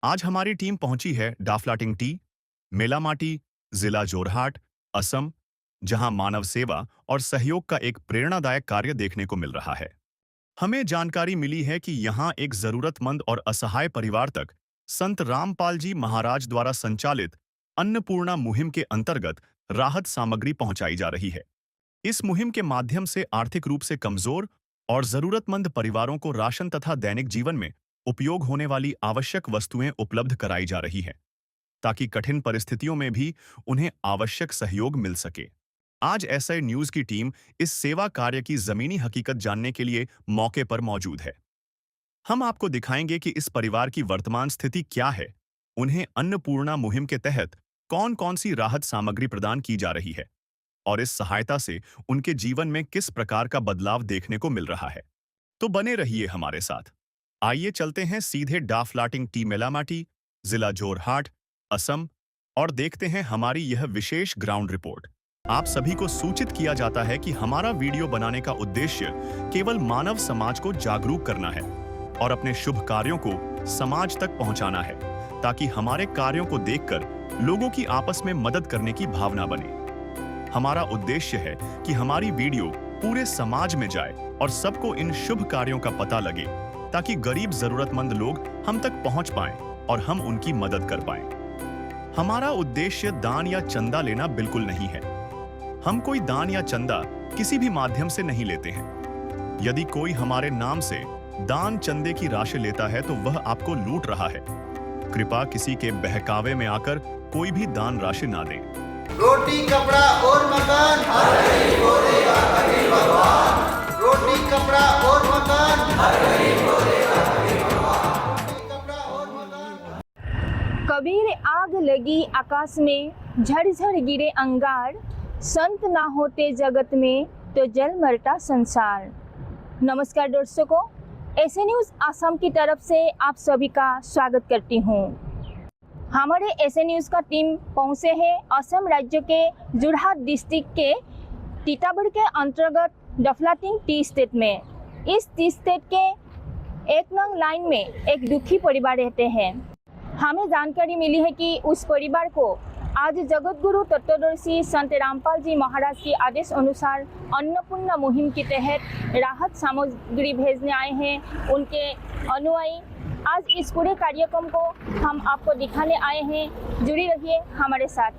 आज हमारी टीम पहुंची है डाफलाटिंग टी, मेलामाटी, जिला जोरहाट, असम, जहां मानव सेवा और सहयोग का एक प्रेरणादायक कार्य देखने को मिल रहा है। हमें जानकारी मिली है कि यहां एक जरूरतमंद और असहाय परिवार तक संत रामपाल जी महाराज द्वारा संचालित अन्नपूर्णा मुहिम के अंतर्गत राहत सामग्री पहुंचाई जा रही है। इस मुहिम के माध्यम से आर्थिक रूप से कमजोर और जरूरतमंद परिवारों को राशन तथा दैनिक जीवन में उपयोग होने वाली आवश्यक वस्तुएं उपलब्ध कराई जा रही है, ताकि कठिन परिस्थितियों में भी उन्हें आवश्यक सहयोग मिल सके। आज एसआई न्यूज की टीम इस सेवा कार्य की जमीनी हकीकत जानने के लिए मौके पर मौजूद है। हम आपको दिखाएंगे कि इस परिवार की वर्तमान स्थिति क्या है, उन्हें अन्नपूर्णा मुहिम के तहत कौन-कौन सी राहत सामग्री प्रदान की जा रही है और इस सहायता से उनके जीवन में किस प्रकार का बदलाव देखने को मिल रहा है। तो बने रहिए हमारे साथ। आइए चलते हैं सीधे डाफलाटिंग टी मेलामाटी, जिला जोरहाट, असम और देखते हैं हमारी यह विशेष ग्राउंड रिपोर्ट। आप सभी को सूचित किया जाता है कि हमारा वीडियो बनाने का उद्देश्य केवल मानव समाज को जागरूक करना है और अपने शुभ कार्यों को समाज तक पहुंचाना है, ताकि हमारे कार्यों को देखकर लोगों की आपस में मदद करने की भावना बने। हमारा उद्देश्य है कि हमारी वीडियो पूरे समाज में जाए और सबको इन शुभ कार्यों का पता लगे, ताकि गरीब जरूरतमंद लोग हम तक पहुंच पाएं और हम उनकी मदद कर पाएं। हमारा उद्देश्य दान या चंदा लेना बिल्कुल नहीं है। हम कोई दान या चंदा किसी भी माध्यम से नहीं लेते हैं। यदि कोई हमारे नाम से दान चंदे की राशि लेता है तो वह आपको लूट रहा है। कृपया किसी के बहकावे में आकर कोई भी दान राशि ना दें। रोटी कपड़ा और मकान हर गरीब को देगा कबीर भगवान। रोटी कपड़ा और मकान हर गरीब को देगा कबीर भगवान। रोटी कपड़ा और मकान। कबीर आग लगी आकाश में, झड़झड़ गिरे अंगार, संत ना होते जगत में तो जल मरता संसार। नमस्कार दर्शकों, एसए न्यूज़ असम की तरफ से आप सभी का स्वागत करती हूँ। हमारे एसए न्यूज़ का टीम पहुँचे है असम राज्य के जोरहाट डिस्ट्रिक्ट के टीटागढ़ के अंतर्गत डाफलाटिंग टी स्टेट में। इस टी स्टेट के 1 नंग लाइन में एक दुखी परिवार रहते हैं। हमें जानकारी मिली है कि उस परिवार को आज जगत गुरु तत्वदर्शी संत रामपाल जी महाराज के आदेश अनुसार अन्नपूर्णा मुहिम के तहत राहत सामग्री भेजने आए हैं उनके अनुयायी। आज इस पूरे कार्यक्रम को हम आपको दिखाने आए हैं, जुड़ी रहिए हमारे साथ।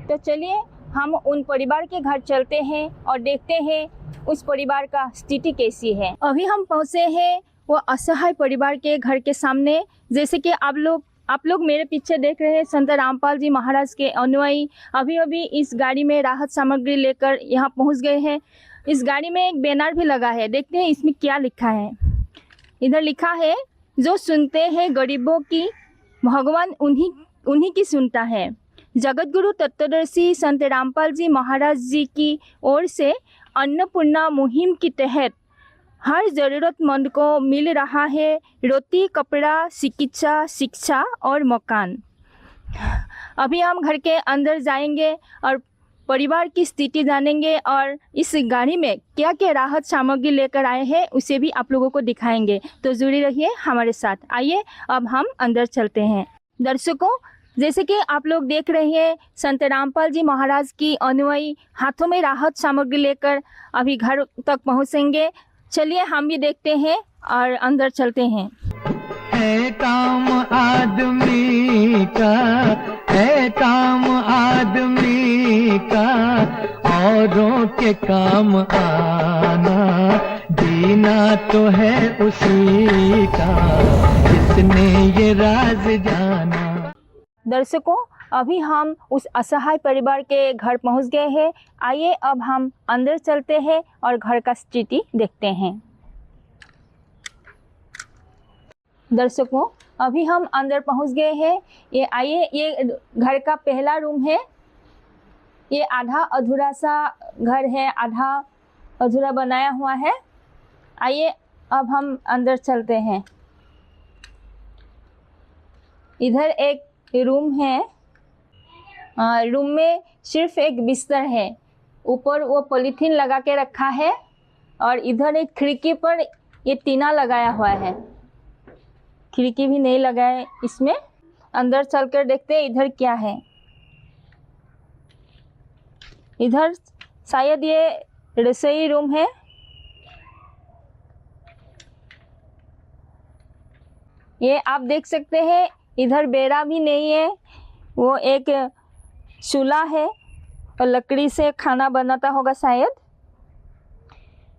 तो चलिए हम उन परिवार के घर चलते हैं और देखते हैं उस परिवार का स्थिति कैसी है। अभी हम पहुँचे हैं वो असहाय परिवार के घर के सामने। जैसे कि आप लोग मेरे पीछे देख रहे हैं, संत रामपाल जी महाराज के अनुयायी अभी अभी इस गाड़ी में राहत सामग्री लेकर यहाँ पहुँच गए हैं। इस गाड़ी में एक बैनर भी लगा है, देखते हैं इसमें क्या लिखा है। इधर लिखा है, जो सुनते हैं गरीबों की, भगवान उन्हीं की सुनता है। जगत गुरु तत्वदर्शी संत रामपाल जी महाराज जी की ओर से अन्नपूर्णा मुहिम के तहत हर ज़रूरतमंद को मिल रहा है रोटी, कपड़ा, चिकित्सा, शिक्षा और मकान। अभी हम घर के अंदर जाएंगे और परिवार की स्थिति जानेंगे और इस गाड़ी में क्या क्या राहत सामग्री लेकर आए हैं उसे भी आप लोगों को दिखाएंगे। तो जुड़ी रहिए हमारे साथ। आइए अब हम अंदर चलते हैं। दर्शकों, जैसे कि आप लोग देख रहे हैं, संत रामपाल जी महाराज की अनुयायी हाथों में राहत सामग्री लेकर अभी घर तक पहुंचेंगे। चलिए हम भी देखते हैं और अंदर चलते हैं। है काम आदमी का, है काम आदमी का, औरों के काम आना, जीना तो है उसी का, जिसने ये राज जाना। दर्शकों, अभी हम उस असहाय परिवार के घर पहुंच गए हैं। आइए अब हम अंदर चलते हैं और घर का स्थिति देखते हैं। दर्शकों, अभी हम अंदर पहुंच गए हैं। ये घर का पहला रूम है। ये आधा अधूरा सा घर है, आधा अधूरा बनाया हुआ है। आइए अब हम अंदर चलते हैं। इधर एक रूम है। रूम में सिर्फ एक बिस्तर है, ऊपर वो पॉलीथीन लगा के रखा है और इधर एक खिड़की पर ये टीना लगाया हुआ है, खिड़की भी नहीं लगा है इसमें। अंदर चलकर देखते हैं इधर क्या है। इधर शायद ये रसोई रूम है। ये आप देख सकते हैं इधर बेड़ा भी नहीं है, वो एक चूल्हा है और लकड़ी से खाना बनाता होगा शायद।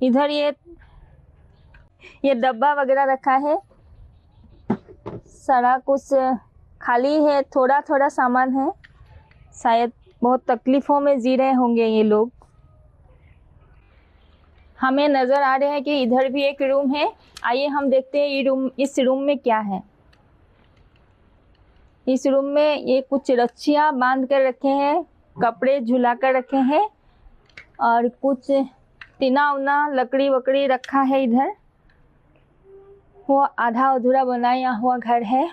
इधर ये डब्बा वगैरह रखा है, सारा कुछ खाली है, थोड़ा थोड़ा सामान है। शायद बहुत तकलीफ़ों में जी रहे होंगे ये लोग। हमें नज़र आ रहा है कि इधर भी एक रूम है। आइए हम देखते हैं इस रूम में क्या है। इस रूम में ये कुछ रस्सियाँ बांध कर रखे हैं, कपड़े झुला कर रखे हैं और कुछ टीना उना लकड़ी वकड़ी रखा है। इधर वो आधा अधूरा बनाया हुआ घर है,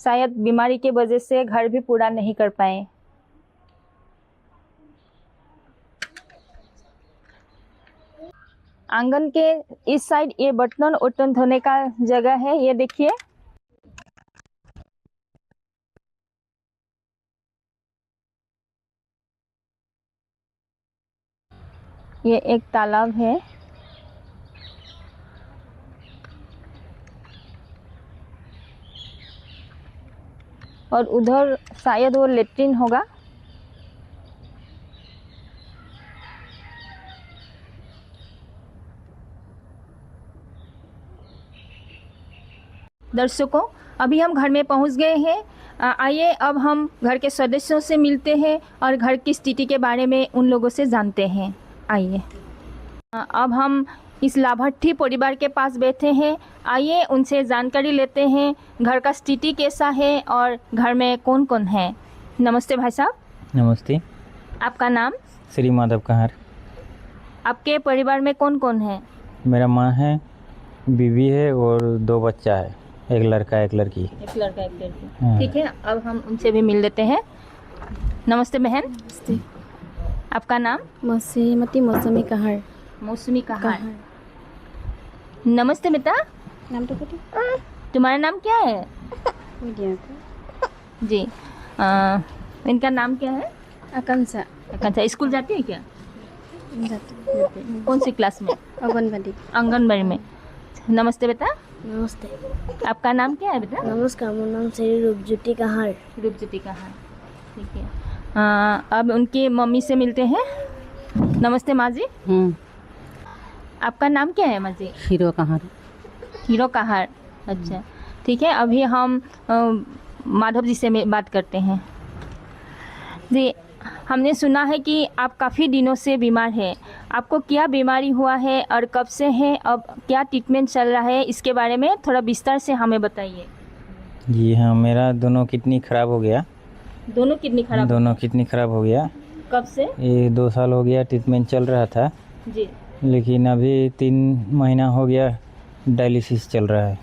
शायद बीमारी की वजह से घर भी पूरा नहीं कर पाए। आंगन के इस साइड ये बर्तन उर्तन धोने का जगह है। ये देखिए ये एक तालाब है। और उधर शायद वो लेट्रिन होगा। दर्शकों, अभी हम घर में पहुंच गए हैं। आइए अब हम घर के सदस्यों से मिलते हैं और घर की स्थिति के बारे में उन लोगों से जानते हैं। आइए अब हम इस लाभार्थी परिवार के पास बैठे हैं। आइए उनसे जानकारी लेते हैं घर का स्थिति कैसा है और घर में कौन कौन है। नमस्ते भाई साहब। नमस्ते। आपका नाम? श्री माधव कहार। आपके परिवार में कौन कौन है? मेरा माँ है, बीवी है और 2 बच्चा है, एक लड़का एक लड़की। एक लड़का एक लड़की। हाँ। ठीक है, अब हम उनसे भी मिल लेते हैं। नमस्ते बहन। नमस्ते। आपका नाम? श्रीमती मौसमी कहार। मौसमी कहार। नमस्ते बेटा। नाम तो बताओ। तुम्हारा नाम क्या है? मीडिया जी। इनका नाम क्या है? आकांक्षा। अच्छा, स्कूल जाती है क्या? जाती। कौन सी क्लास में? आंगनबाड़ी। आंगनबाड़ी में। नमस्ते बेटा। नमस्ते। आपका नाम क्या है बेटा? नमस्कार, मेरा नाम श्री रूपज्योति कहार। रूपज्योति कहार। ठीक है, अब उनकी मम्मी से मिलते हैं। नमस्ते माँ जी। आपका नाम क्या है माँ जी? हीरो कहार। हीरो कहार। अच्छा, ठीक है, अभी हम माधव जी से बात करते हैं। जी, हमने सुना है कि आप काफ़ी दिनों से बीमार हैं। आपको क्या बीमारी हुआ है और कब से है, अब क्या ट्रीटमेंट चल रहा है, इसके बारे में थोड़ा विस्तार से हमें बताइए। जी हाँ, मेरा दोनों किडनी खराब हो गया। दोनों किडनी खराब? दोनों किडनी खराब हो गया। कब से? ये 2 साल हो गया ट्रीटमेंट चल रहा था। जी। लेकिन अभी 3 महीना हो गया डायलिसिस चल रहा है।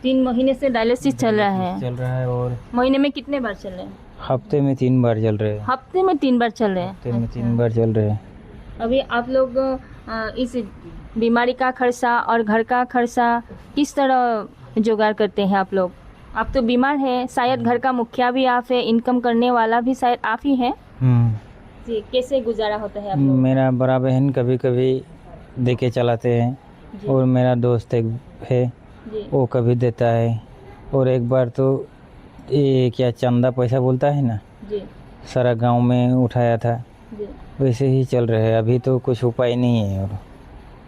3 महीने से डायलिसिस चल रहा है। और महीने में कितने बार चल रहे हैं? हफ्ते में 3 बार चल रहे हैं। हफ्ते में 3 बार चल रहे हैं? हफ्ते में 3 बार चल रहे हैं। अभी आप लोग इस बीमारी का खर्चा और घर का खर्चा किस तरह जुगाड़ करते हैं आप लोग? आप तो बीमार हैं, शायद घर का मुखिया भी आप है, इनकम करने वाला भी शायद आप ही हैं। जी, कैसे गुजारा होता है आप लोग? मेरा बड़ा बहन कभी कभी दे के चलाते हैं जी। और मेरा दोस्त एक है, जी। वो कभी देता है। और एक बार तो ये क्या चंदा पैसा बोलता है ना, जी। सारा गांव में उठाया था। जी। वैसे ही चल रहे हैं। अभी तो कुछ उपाय नहीं है। और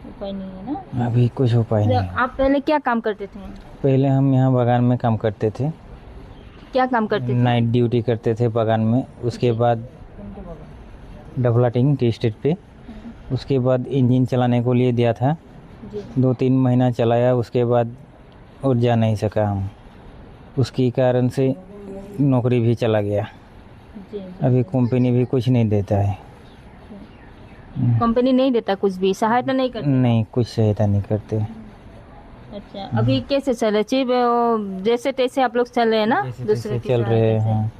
उपाय नहीं है ना? अभी कुछ उपाय नहीं तो है। आप पहले क्या काम करते थे? पहले हम यहाँ बागान में काम करते थे। क्या काम करते थे? नाइट ड्यूटी करते थे बागान में। उसके बाद डबलाटिंग टी स्टेट पे। उसके बाद इंजन चलाने को लिए दिया था। जी। 2-3 महीना चलाया, उसके बाद और जा नहीं सका हम। उसके कारण से नौकरी भी चला गया। जी। अभी कंपनी भी कुछ नहीं देता है। कंपनी नहीं देता कुछ भी, सहायता नहीं करती? नहीं, कुछ सहायता नहीं करते। अच्छा, अभी कैसे चले? जैसे तैसे आप लोग चल रहे हैं ना? दूसरे चल रहे हैं। हाँ,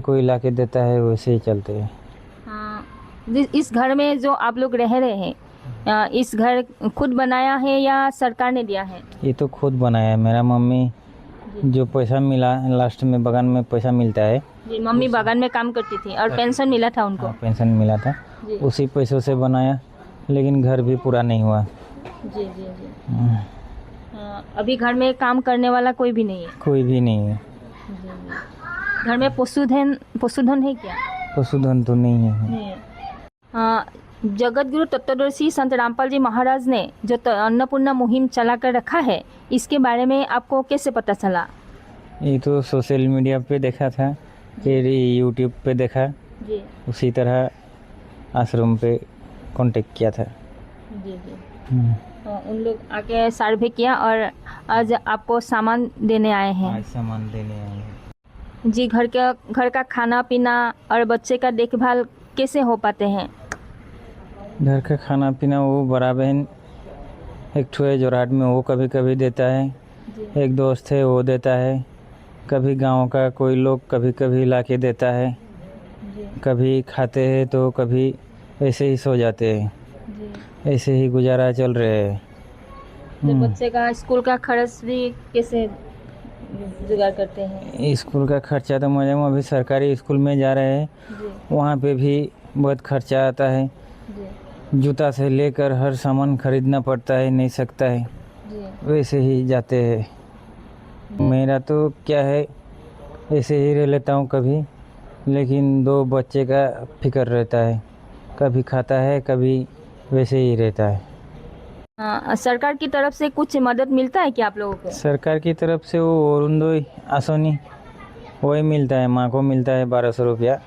कोई ला के देता है, वैसे ही चलते हैं। हाँ, इस घर में जो आप लोग रह रहे हैं, इस घर खुद बनाया है या सरकार ने दिया है? ये तो खुद बनाया है। मेरा मम्मी जो पैसा मिला लास्ट में बगान में पैसा मिलता है, जी मम्मी बागान में काम करती थी और पेंशन मिला था उनको। पेंशन मिला था, जी उसी पैसों से बनाया, लेकिन घर भी पूरा नहीं हुआ। जी जी जी। अभी घर में काम करने वाला कोई भी नहीं है? कोई भी नहीं है। घर में पशुधन है क्या? पशुधन तो नहीं है। नहीं है। जगत गुरु तत्वदर्शी संत रामपाल जी महाराज ने जो अन्नपूर्णा मुहिम चला कर रखा है, इसके बारे में आपको कैसे पता चला? ये तो सोशल मीडिया पे देखा था, फिर यूट्यूब पे देखा, जी उसी तरह आश्रम पे कांटेक्ट किया था। जी जी। उन लोग आके सर्वे किया और आज आपको सामान देने आए हैं। आज सामान देने आए हैं। जी, घर का खाना पीना और बच्चे का देखभाल कैसे हो पाते हैं? घर का खाना पीना वो बड़ा बहन एक ठो है जोरहाट में, वो कभी कभी देता है, एक दोस्त है वो देता है, कभी गांव का कोई लोग कभी कभी ला के देता है, कभी खाते हैं तो कभी ऐसे ही सो जाते हैं, ऐसे ही गुजारा चल रहे हैं। तो बच्चे का स्कूल का खर्च भी कैसे जुगाड़ करते हैं? स्कूल का खर्चा तो मैडम अभी सरकारी स्कूल में जा रहे हैं, वहाँ पे भी बहुत खर्चा आता है, जूता से लेकर हर सामान खरीदना पड़ता है, नहीं सकता है, वैसे ही जाते हैं। मेरा तो क्या है, ऐसे ही रह लेता हूँ कभी, लेकिन दो बच्चे का फिक्र रहता है, कभी खाता है कभी वैसे ही रहता है। सरकार की तरफ से कुछ मदद मिलता है क्या आप लोगों को? सरकार की तरफ से वो अरुणोदय आसनी वही मिलता है, माँ को मिलता है 1200 रुपया।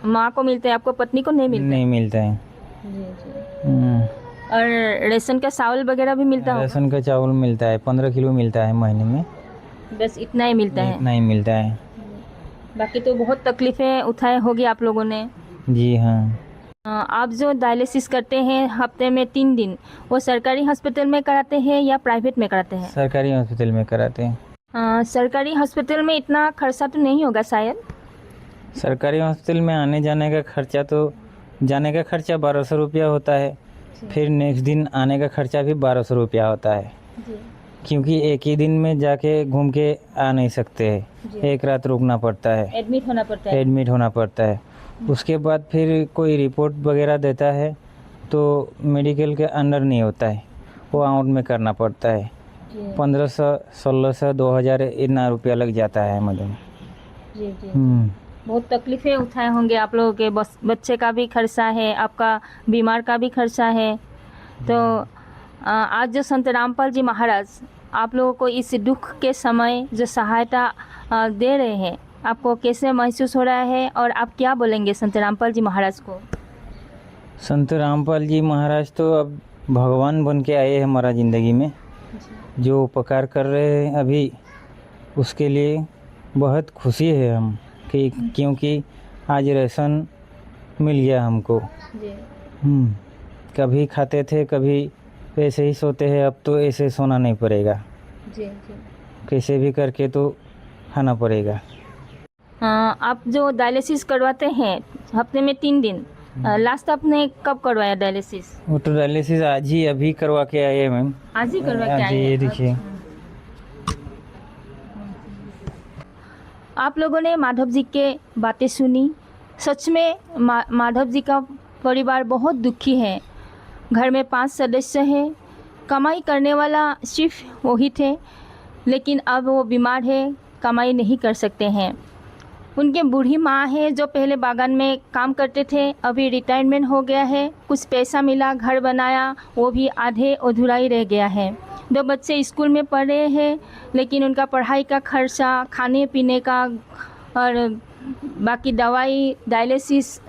माँ को मिलता है, आपको पत्नी को नहीं मिलता? नहीं मिलता है। जी जी। और रेशन का चावल वगैरह भी मिलता है? रेशन का चावल मिलता है, 15 किलो मिलता है महीने में। बस इतना ही मिलता है? इतना ही मिलता है। बाकी तो बहुत तकलीफें उठाए होगी आप लोगों ने। जी हाँ। आप जो डायलिसिस करते हैं हफ्ते में 3 दिन, वो सरकारी हॉस्पिटल में कराते हैं या प्राइवेट में कराते हैं? सरकारी हॉस्पिटल में कराते हैं। सरकारी हॉस्पिटल में इतना खर्चा तो नहीं होगा शायद? सरकारी हॉस्पिटल में आने जाने का खर्चा तो, जाने का खर्चा 1200 रुपया होता है, फिर नेक्स्ट दिन आने का खर्चा भी 1200 रुपया होता है, क्योंकि एक ही दिन में जाके घूम के आ नहीं सकते हैं, एक रात रुकना पड़ता है, एडमिट होना पड़ता है। एडमिट होना पड़ता है। उसके बाद फिर कोई रिपोर्ट वगैरह देता है तो मेडिकल के अंडर नहीं होता है, वो आउट में करना पड़ता है। 1500, 1600, 2000 इतना रुपया लग जाता है मैडम। जी जी। बहुत तकलीफें उठाए होंगे आप लोगों के, बच्चे का भी खर्चा है, आपका बीमार का भी खर्चा है। तो आज जो संत रामपाल जी महाराज आप लोगों को इस दुख के समय जो सहायता दे रहे हैं, आपको कैसे महसूस हो रहा है और आप क्या बोलेंगे संत रामपाल जी महाराज को? संत रामपाल जी महाराज तो अब भगवान बन के आए हैं हमारा ज़िंदगी में, जो उपकार कर रहे हैं अभी, उसके लिए बहुत खुशी है हम कि क्योंकि आज राशन मिल गया हमको। कभी खाते थे कभी ऐसे ही सोते हैं, अब तो ऐसे सोना नहीं पड़ेगा, कैसे भी करके तो खाना पड़ेगा। आप जो डायलिसिस करवाते हैं हफ्ते में 3 दिन, लास्ट आपने कब करवाया डायलिसिस? वो तो डायलिसिस आज ही अभी करवा के आए हैं मैम। आज ही करवा के आज आए हैं? ये देखिए। आप लोगों ने माधव जी के बातें सुनी, सच में माधव जी का परिवार बहुत दुखी है। घर में 5 सदस्य हैं, कमाई करने वाला सिर्फ वही थे, लेकिन अब वो बीमार है, कमाई नहीं कर सकते हैं। उनके बूढ़ी माँ है जो पहले बागान में काम करते थे, अभी रिटायरमेंट हो गया है, कुछ पैसा मिला, घर बनाया, वो भी आधे अधूरा ही रह गया है। 2 बच्चे स्कूल में पढ़ रहे हैं, लेकिन उनका पढ़ाई का खर्चा, खाने पीने का और बाकी दवाई, डायलिसिस,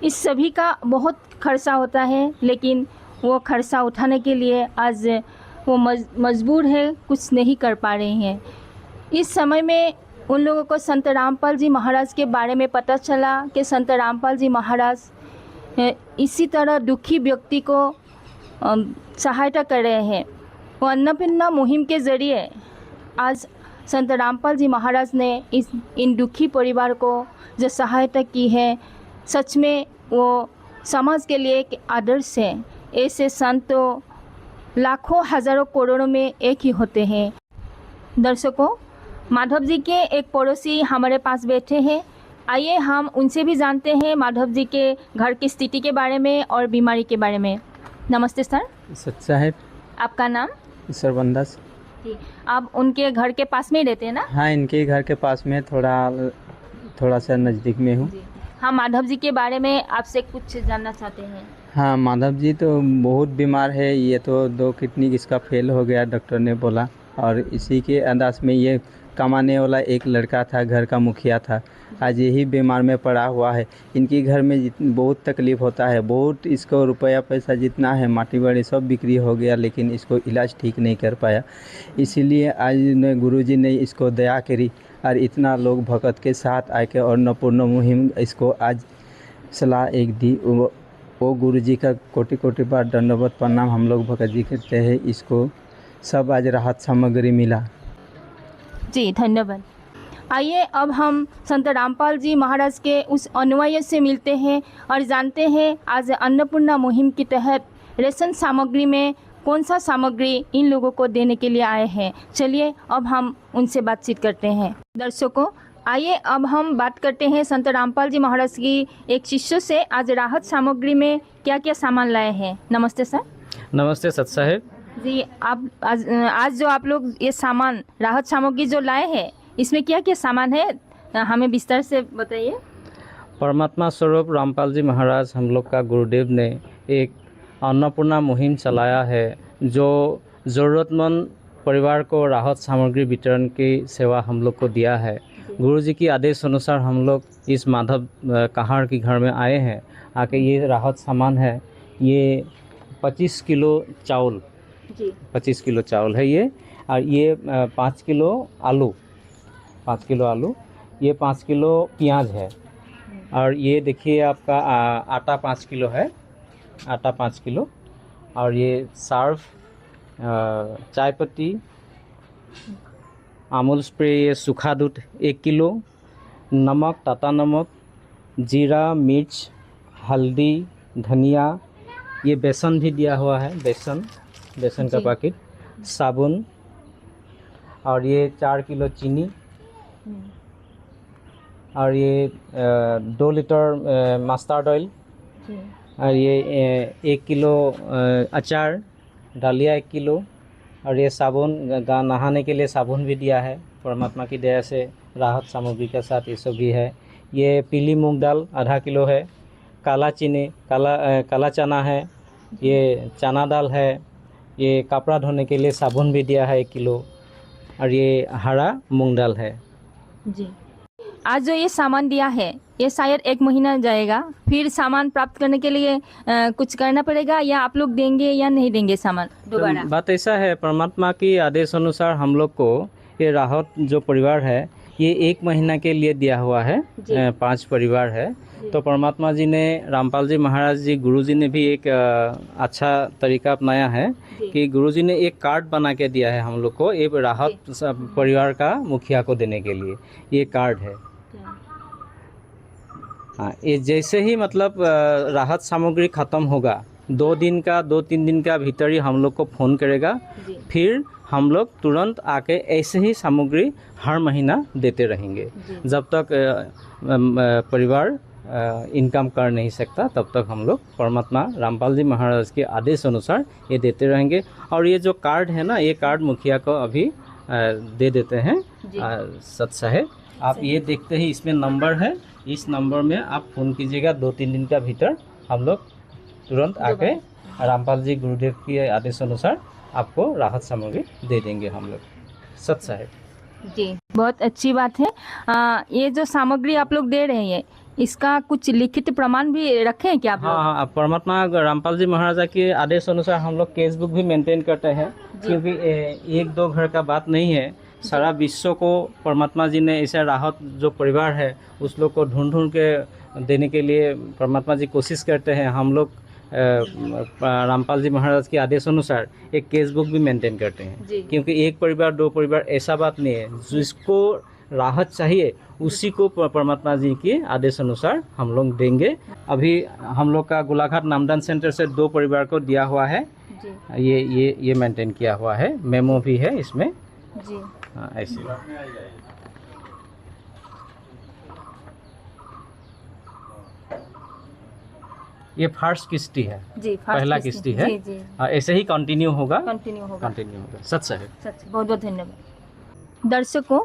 इस सभी का बहुत खर्चा होता है, लेकिन वो खर्चा उठाने के लिए आज वो मजबूर है, कुछ नहीं कर पा रहे हैं। इस समय में उन लोगों को संत रामपाल जी महाराज के बारे में पता चला कि संत रामपाल जी महाराज इसी तरह दुखी व्यक्ति को सहायता कर रहे हैं। वो अन्नपूर्णा मुहिम के ज़रिए आज संत रामपाल जी महाराज ने इन दुखी परिवार को जो सहायता की है, सच में वो समाज के लिए एक आदर्श है। ऐसे संत तो लाखों हज़ारों करोड़ों में एक ही होते हैं। दर्शकों, माधव जी के एक पड़ोसी हमारे पास बैठे हैं। आइए हम उनसे भी जानते हैं माधव जी के घर की स्थिति के बारे में और बीमारी के बारे में। नमस्ते सर। सच्चा है आपका नाम? सरबंदस। जी, आप उनके घर के पास में ही रहते हैं ना? हाँ, इनके घर के पास में थोड़ा सा नज़दीक में हूँ। हाँ, माधव जी के बारे में आपसे कुछ जानना चाहते हैं। हाँ, माधव जी तो बहुत बीमार है। ये तो 2 किडनी इसका फेल हो गया, डॉक्टर ने बोला। और इसी के अंदाज में ये कमाने वाला एक लड़का था, घर का मुखिया था, आज यही बीमार में पड़ा हुआ है। इनकी घर में बहुत तकलीफ़ होता है, बहुत इसको रुपया पैसा जितना है माटी बाड़ी सब बिक्री हो गया, लेकिन इसको इलाज ठीक नहीं कर पाया। इसीलिए आज ने गुरुजी ने इसको दया करी और इतना लोग भगत के साथ आके और अन्नपूर्णा मुहिम इसको आज सलाह एक दी। वो गुरुजी का कोटि कोटि बार दंडवत प्रणाम हम लोग भगत जी करते हैं। इसको सब आज राहत सामग्री मिला। जी धन्यवाद। आइए अब हम संत रामपाल जी महाराज के उस अनुयायी से मिलते हैं और जानते हैं आज अन्नपूर्णा मुहिम के तहत राशन सामग्री में कौन सा सामग्री इन लोगों को देने के लिए आए हैं। चलिए अब हम उनसे बातचीत करते हैं। दर्शकों, आइए अब हम बात करते हैं संत रामपाल जी महाराज की एक शिष्य से। आज राहत सामग्री में क्या क्या सामान लाए हैं। नमस्ते सर। नमस्ते सत साहेब जी, आप आज जो आप लोग ये सामान राहत सामग्री जो लाए हैं, इसमें क्या क्या सामान है, हमें विस्तार से बताइए। परमात्मा स्वरूप रामपाल जी महाराज हम लोग का गुरुदेव ने एक अन्नपूर्णा मुहिम चलाया है, जो ज़रूरतमंद परिवार को राहत सामग्री वितरण की सेवा हम लोग को दिया है। गुरु जी की आदेश अनुसार हम लोग इस माधव कहार के घर में आए हैं। आके ये राहत सामान है, ये 25 किलो चावल, 25 किलो चावल है ये, और ये 5 किलो आलू, 5 किलो आलू, ये 5 किलो प्याज है, और ये देखिए आपका आटा 5 किलो है, आटा 5 किलो, और ये सर्फ, चाय पत्ती, अमूल स्प्रे, ये सूखा दूध 1 किलो, नमक, टाटा नमक, जीरा, मिर्च, हल्दी, धनिया, ये बेसन भी दिया हुआ है, बेसन का पैकेट, साबुन, और ये 4 किलो चीनी, और ये 2 लीटर मस्टर्ड ऑयल, और ये 1 किलो अचार, डालिया 1 किलो, और ये साबुन, नहाने के लिए साबुन भी दिया है परमात्मा की दया से। राहत सामग्री के साथ ये सब भी है। ये पीली मूंग दाल आधा किलो है, काला चीनी, काला चना है, ये चना दाल है, ये कपड़ा धोने के लिए साबुन भी दिया है 1 किलो, और ये हरा मूंग दाल है। जी, आज जो ये सामान दिया है ये शायद 1 महीना जाएगा, फिर सामान प्राप्त करने के लिए कुछ करना पड़ेगा, या आप लोग देंगे या नहीं देंगे सामान दोबारा? बात ऐसा है, परमात्मा की आदेश अनुसार हम लोग को ये राहत जो परिवार है ये 1 महीना के लिए दिया हुआ है। 5 परिवार है, तो परमात्मा जी ने, रामपाल जी महाराज जी, गुरु जी ने भी एक अच्छा तरीका अपनाया है कि गुरु जी ने एक कार्ड बना के दिया है हम लोग को, एक राहत परिवार का मुखिया को देने के लिए। ये कार्ड है। हाँ, ये जैसे ही मतलब राहत सामग्री ख़त्म होगा, 2-3 दिन का भीतर ही हम लोग को फ़ोन करेगा, फिर हम लोग तुरंत आके ऐसे ही सामग्री हर महीना देते रहेंगे। जब तक परिवार इनकम कर नहीं सकता तब तक हम लोग परमात्मा रामपाल जी महाराज के आदेश अनुसार ये देते रहेंगे। और ये जो कार्ड है ना, ये कार्ड मुखिया को अभी दे देते हैं सत साहेब। आप ये देखते ही इसमें नंबर है, इस नंबर में आप फ़ोन कीजिएगा, 2-3 दिन का भीतर हम लोग तुरंत आके रामपाल जी गुरुदेव के आदेश अनुसार आपको राहत सामग्री दे देंगे हम लोग सत साहेब। जी, बहुत अच्छी बात है। ये जो सामग्री आप लोग दे रहे हैं, इसका कुछ लिखित प्रमाण भी रखे हैं क्या आप लोग? हाँ, परमात्मा रामपाल जी महाराजा के आदेश अनुसार हम लोग केस बुक भी मेंटेन करते हैं, क्योंकि 1-2 घर का बात नहीं है, सारा विश्व को परमात्मा जी ने ऐसा राहत जो परिवार है उस लोग को ढूंढ के देने के लिए परमात्मा जी कोशिश करते हैं। हम लोग रामपाल जी महाराज के आदेश अनुसार एक केस बुक भी मेंटेन करते हैं, क्योंकि 1 परिवार 2 परिवार ऐसा बात नहीं है, जिसको राहत चाहिए उसी को परमात्मा जी के आदेश अनुसार हम लोग देंगे। अभी हम लोग का गोलाघाट नामदान सेंटर से 2 परिवार को दिया हुआ है, ये मेंटेन किया हुआ है, मेमो भी है इसमें। जी, हाँ ऐसे। ये फर्स्ट किस्ती है, जी पहला किस्ती है। जी जी ऐसे ही कंटिन्यू होगा, कंटिन्यू होगा। सच है। सच, बहुत बहुत धन्यवाद। दर्शकों,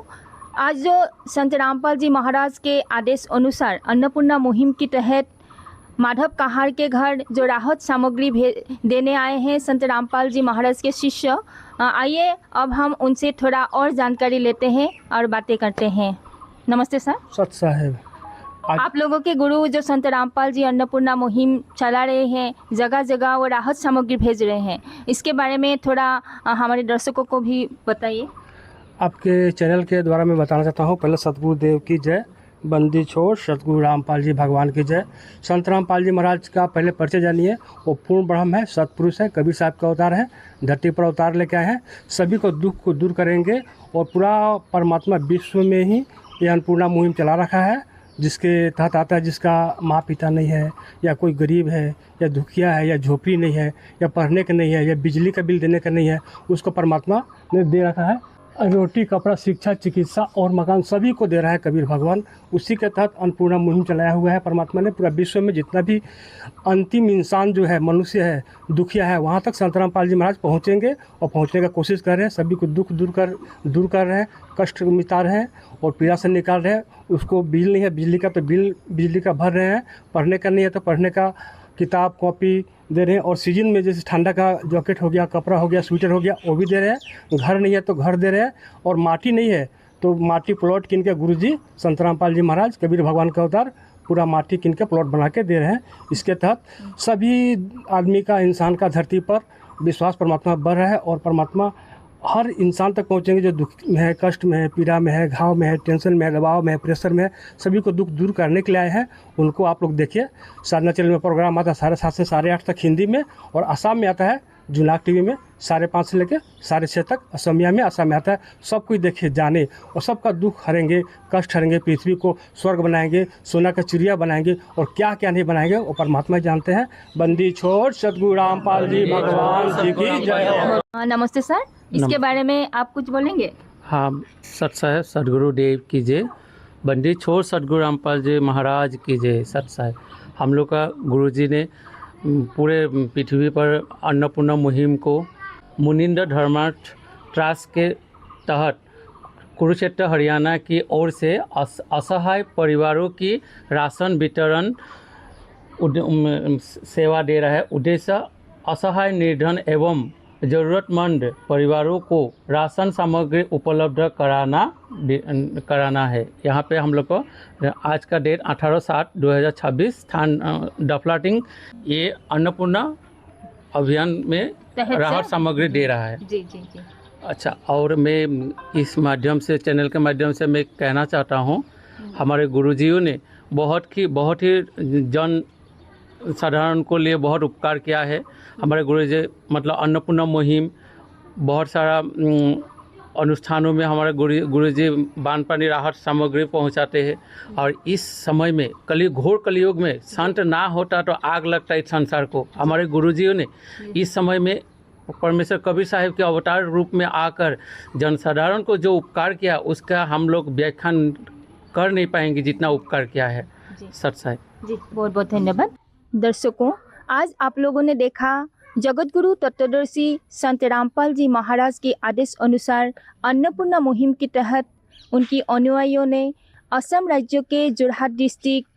आज जो संत रामपाल जी महाराज के आदेश अनुसार अन्नपूर्णा मुहिम के तहत माधव कहार के घर जो राहत सामग्री देने आए हैं संत रामपाल जी महाराज के शिष्य, आइए अब हम उनसे थोड़ा और जानकारी लेते हैं और बातें करते हैं। नमस्ते सर। सच साहेब, आप लोगों के गुरु जो संत रामपाल जी अन्नपूर्णा मुहिम चला रहे हैं, जगह जगह वो राहत सामग्री भेज रहे हैं, इसके बारे में थोड़ा हमारे दर्शकों को भी बताइए। आपके चैनल के द्वारा मैं बताना चाहता हूँ, पहले सतगुरुदेव की जय, बंदी छोड़ सतगुरु रामपाल जी भगवान की जय। संत रामपाल जी महाराज का पहले परिचय जानिए। वो पूर्ण ब्रह्म है, सतपुरुष है, कबीर साहब का अवतार है, धरती पर अवतार लेके आए हैं, सभी को दुख को दूर करेंगे और पूरा परमात्मा विश्व में ही ये अन्नपूर्णा मुहिम चला रखा है, जिसके तहत आता है जिसका माँ पिता नहीं है, या कोई गरीब है, या दुखिया है, या झोपड़ी नहीं है, या पढ़ने का नहीं है, या बिजली का बिल देने का नहीं है, उसको परमात्मा ने दे रखा है। रोटी, कपड़ा, शिक्षा, चिकित्सा और मकान सभी को दे रहा है कबीर भगवान। उसी के तहत अन्नपूर्णा मुहिम चलाया हुआ है परमात्मा ने। पूरा विश्व में जितना भी अंतिम इंसान जो है, मनुष्य है, दुखिया है, वहाँ तक संत रामपाल जी महाराज पहुँचेंगे और पहुँचने का कोशिश कर रहे हैं। सभी को दुख दूर कर रहे हैं, कष्ट मिटा रहे हैं और पीड़ा से निकाल रहे हैं। उसको बिल नहीं है, बिजली का तो बिल बिजली का भर रहे हैं, पढ़ने का नहीं है तो पढ़ने का किताब कॉपी दे रहे हैं, और सीजन में जैसे ठंडा का जैकेट हो गया, कपड़ा हो गया, स्वेटर हो गया, वो भी दे रहे हैं। घर नहीं है तो घर दे रहे हैं, और माटी नहीं है तो माटी प्लॉट किन के गुरुजी संत रामपाल जी महाराज कबीर भगवान का अवतार पूरा माटी किन के प्लॉट बना के दे रहे हैं। इसके तहत सभी आदमी का, इंसान का धरती पर विश्वास परमात्मा बढ़ रहा है और परमात्मा हर इंसान तक पहुंचेंगे जो दुख में है, कष्ट में है, पीड़ा में है, घाव में है, टेंशन में है, दबाव में है, प्रेशर में है। सभी को दुख दूर करने के लिए आए हैं। उनको आप लोग देखिए, साधना चैनल में प्रोग्राम आता है 7:30 से 8:30 तक हिंदी में, और असम में आता है जुनाक टीवी में 5:30 से लेकर 6:30 तक असमिया में, असम में आता है। सब कुछ देखिए, जाने, और सबका दुख हरेंगे, कष्ट हरेंगे, पृथ्वी को स्वर्ग बनाएंगे, सोना का चिड़िया बनाएंगे, और क्या क्या नहीं बनाएंगे वो परमात्मा जानते हैं। बंदी छोड़ सतगुरु रामपाल जी भगवान जी की जय। नमस्ते सर, इसके बारे में आप कुछ बोलेंगे? हाँ, सच है, सदगुरु देव की जय, बंदी छोड़ सदगुरु रामपाल जी महाराज की जय। सच है, हम लोग का गुरुजी ने पूरे पृथ्वी पर अन्नपूर्णा मुहिम को मुनिंद्र धर्मार्थ ट्रस्ट के तहत कुरुक्षेत्र हरियाणा की ओर से असहाय परिवारों की राशन वितरण सेवा दे रहा है। उद्देश्य असहाय, निर्धन एवं ज़रूरतमंद परिवारों को राशन सामग्री उपलब्ध कराना है। यहाँ पे हम लोग को आज का डेट 18/7/2026 स्थान डफलाटिंग ये अन्नपूर्णा अभियान में राहत सामग्री दे रहा है। जी जी जी। अच्छा, और मैं इस माध्यम से, चैनल के माध्यम से मैं कहना चाहता हूँ, हमारे गुरुजियों ने बहुत ही जन साधारण को लिए बहुत उपकार किया है। हमारे गुरुजी मतलब अन्नपूर्णा मुहिम, बहुत सारा अनुष्ठानों में हमारे गुरुजी बान पानी राहत सामग्री पहुंचाते हैं। और इस समय में घोर कलयुग में संत ना होता तो आग लगता इस संसार को। हमारे गुरुजियों ने इस समय में परमेश्वर कबीर साहिब के अवतार रूप में आकर जनसाधारण को जो उपकार किया, उसका हम लोग व्याख्यान कर नहीं पाएंगे जितना उपकार किया है। सच है जी, बहुत बहुत धन्यवाद। दर्शकों, आज आप लोगों ने देखा जगतगुरु तत्वदर्शी संत रामपाल जी महाराज के आदेश अनुसार अन्नपूर्णा मुहिम के तहत उनकी अनुयायियों ने असम राज्य के जोरहाट डिस्ट्रिक्ट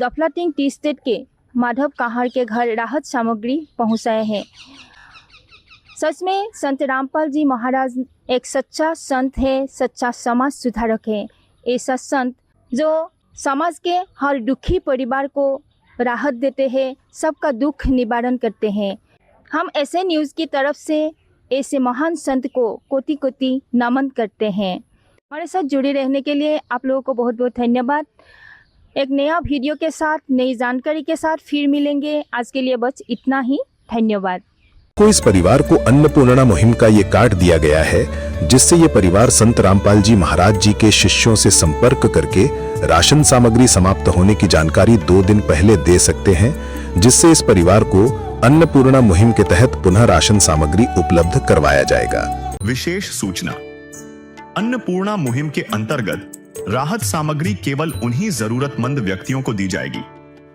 दफलाटिंग टी स्टेट के माधव कहार के घर राहत सामग्री पहुंचाए हैं। सच में संत रामपाल जी महाराज एक सच्चा संत है, सच्चा समाज सुधारक है। ऐसा संत जो समाज के हर दुखी परिवार को राहत देते हैं, सबका दुख निवारण करते हैं। हम ऐसे न्यूज़ की तरफ से ऐसे महान संत को कोटि कोटि नमन करते हैं। हमारे साथ जुड़े रहने के लिए आप लोगों को बहुत बहुत धन्यवाद। एक नया वीडियो के साथ, नई जानकारी के साथ फिर मिलेंगे। आज के लिए बस इतना ही। धन्यवाद। को इस परिवार को अन्नपूर्णा मुहिम का ये कार्ड दिया गया है, जिससे ये परिवार संत रामपाल जी महाराज जी के शिष्यों से संपर्क करके राशन सामग्री समाप्त होने की जानकारी 2 दिन पहले दे सकते हैं, जिससे इस परिवार को अन्नपूर्णा मुहिम के तहत पुनः राशन सामग्री उपलब्ध करवाया जाएगा। विशेष सूचना, अन्नपूर्णा मुहिम के अंतर्गत राहत सामग्री केवल उन्हीं जरूरतमंद व्यक्तियों को दी जाएगी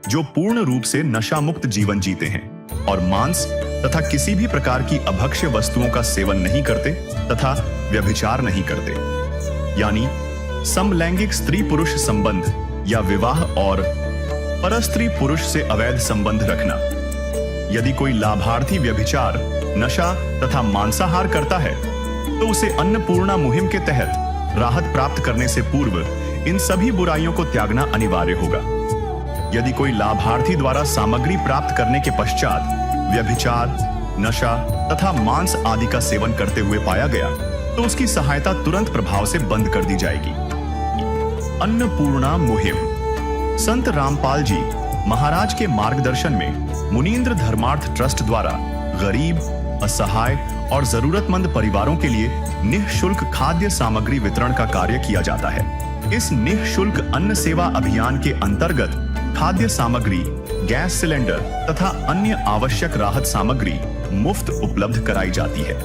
जो पूर्ण रूप से नशा मुक्त जीवन जीते हैं और मांस तथा किसी भी प्रकार की अभक्ष्य वस्तुओं का सेवन नहीं करते तथा व्यभिचार नहीं करते, यानी समलैंगिक स्त्री पुरुष संबंध या विवाह और परस्त्री पुरुष से अवैध संबंध रखना। यदि कोई लाभार्थी व्यभिचार, नशा तथा मांसाहार करता है तो उसे अन्नपूर्णा मुहिम के तहत राहत प्राप्त करने से पूर्व इन सभी बुराइयों को त्यागना अनिवार्य होगा। यदि कोई लाभार्थी द्वारा सामग्री प्राप्त करने के पश्चात व्यभिचार, नशा तथा मांस आदि का सेवन करते हुए पाया गया तो उसकी सहायता तुरंत प्रभाव से बंद कर दी जाएगी। अन्नपूर्णा मुहिम संत रामपाल जी महाराज के मार्गदर्शन में मुनींद्र धर्मार्थ ट्रस्ट द्वारा गरीब, असहाय और जरूरतमंद परिवारों के लिए निःशुल्क खाद्य सामग्री वितरण का कार्य किया जाता है। इस निःशुल्क अन्न सेवा अभियान के अंतर्गत खाद्य सामग्री, गैस सिलेंडर तथा अन्य आवश्यक राहत सामग्री मुफ्त उपलब्ध कराई जाती है।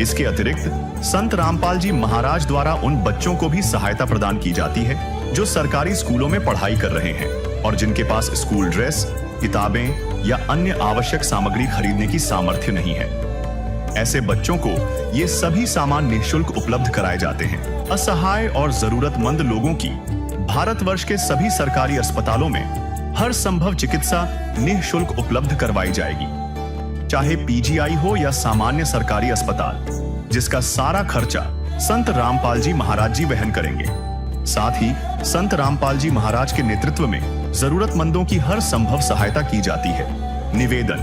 इसके अतिरिक्त संत रामपाल जी महाराज द्वारा उन बच्चों को भी सहायता प्रदान की जाती है जो सरकारी स्कूलों में पढ़ाई कर रहे हैं और जिनके पास स्कूल ड्रेस, किताबें या अन्य आवश्यक सामग्री खरीदने की सामर्थ्य नहीं है। ऐसे बच्चों को ये सभी सामान निःशुल्क उपलब्ध कराए जाते हैं। असहाय और जरूरतमंद लोगों की भारतवर्ष के सभी सरकारी अस्पतालों में हर संभव चिकित्सा निःशुल्क उपलब्ध करवाई जाएगी, चाहे पीजीआई हो या सामान्य सरकारी अस्पताल, जिसका सारा खर्चा संत रामपाल जी महाराज जी वहन करेंगे। साथ ही संत रामपाल जी महाराज के नेतृत्व में जरूरतमंदों की हर संभव सहायता की जाती है। निवेदन: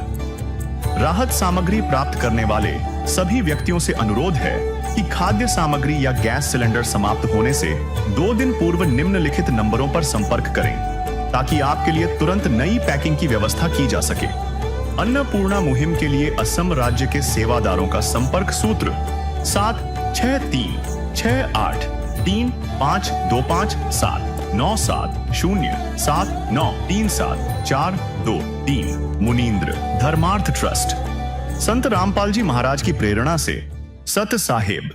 राहत सामग्री प्राप्त करने वाले सभी व्यक्तियों से अनुरोध है कि खाद्य सामग्री या गैस सिलेंडर समाप्त होने से 2 दिन पूर्व निम्नलिखित नंबरों पर संपर्क करें ताकि आपके लिए तुरंत नई पैकिंग की व्यवस्था की जा सके। अन्नपूर्णा मुहिम के लिए असम राज्य के सेवादारों का संपर्क सूत्र 76325353579707937423 मुनींद्र धर्मार्थ ट्रस्ट। संत रामपाल जी महाराज की प्रेरणा से सत साहेब